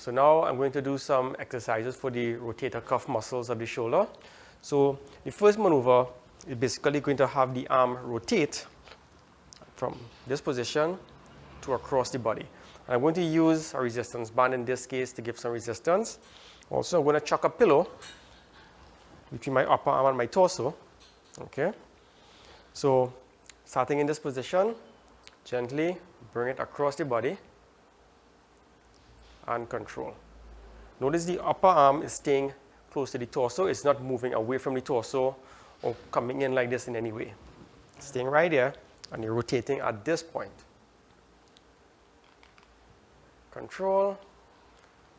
So now I'm going to do some exercises for the rotator cuff muscles of the shoulder. So the first maneuver is basically going to have the arm rotate from this position to across the body. And I'm going to use a resistance band in this case to give some resistance. Also, I'm going to chuck a pillow between my upper arm and my torso. Okay. So starting in this position, gently bring it across the body and control. Notice the upper arm is staying close to the torso. It's not moving away from the torso or coming in like this in any way. It's staying right there, and you're rotating at this point. Control,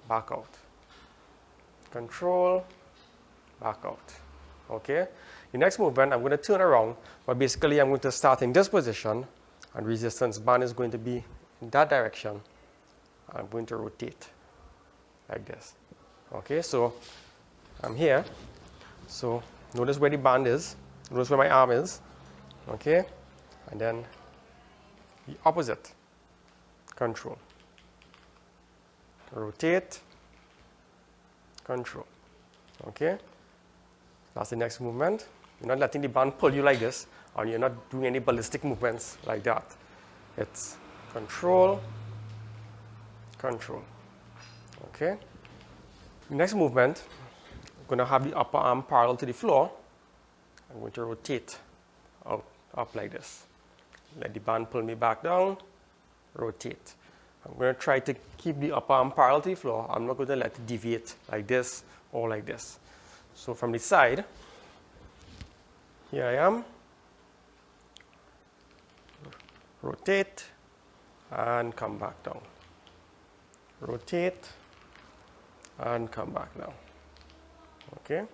back out. Control, back out. Okay? The next movement, I'm going to turn around, but basically I'm going to start in this position, and resistance band is going to be in that direction. I'm going to rotate like this. Okay, so I'm here. So notice where the band is. Notice where my arm is. Okay, and then the opposite. Control. Rotate. Control. Okay, that's the next movement. You're not letting the band pull you like this, and you're not doing any ballistic movements like that. It's control, control. Okay. Next movement, I'm going to have the upper arm parallel to the floor. I'm going to rotate out, up like this. Let the band pull me back down, rotate. I'm going to try to keep the upper arm parallel to the floor. I'm not going to let it deviate like this or like this. So from the side, here I am. Rotate and come back down. Rotate and come back down. Okay?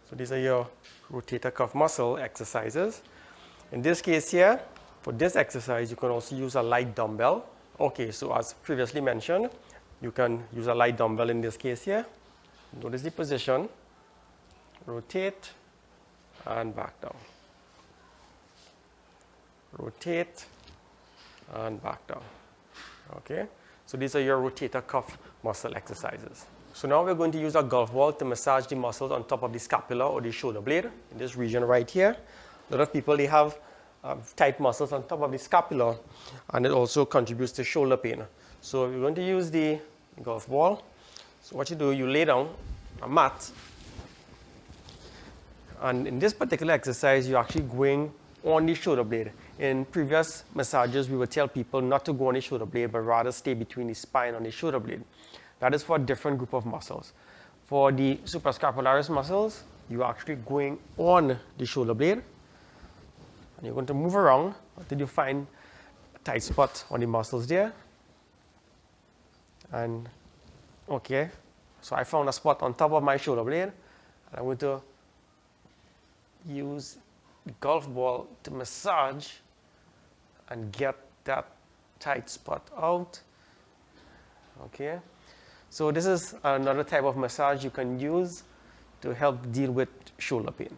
So these are your rotator cuff muscle exercises. In this case here, for this exercise, you can also use a light dumbbell. Okay, so as previously mentioned, you can use a light dumbbell in this case here. Notice the position. Rotate and back down. Rotate and back down. Okay? So these are your rotator cuff muscle exercises. So now we're going to use a golf ball to massage the muscles on top of the scapula or the shoulder blade in this region right here. A lot of people, they have tight muscles on top of the scapula, and it also contributes to shoulder pain. So we're going to use the golf ball. So what you do, you lay down a mat, and in this particular exercise, you're actually going on the shoulder blade. In previous massages, we would tell people not to go on the shoulder blade, but rather stay between the spine and the shoulder blade. That is for a different group of muscles. For the suprascapularis muscles, you're actually going on the shoulder blade, and you're going to move around until you find a tight spot on the muscles there. And okay, so I found a spot on top of my shoulder blade, and I'm going to use the golf ball to massage and get that tight spot out. Okay, so this is another type of massage you can use to help deal with shoulder pain.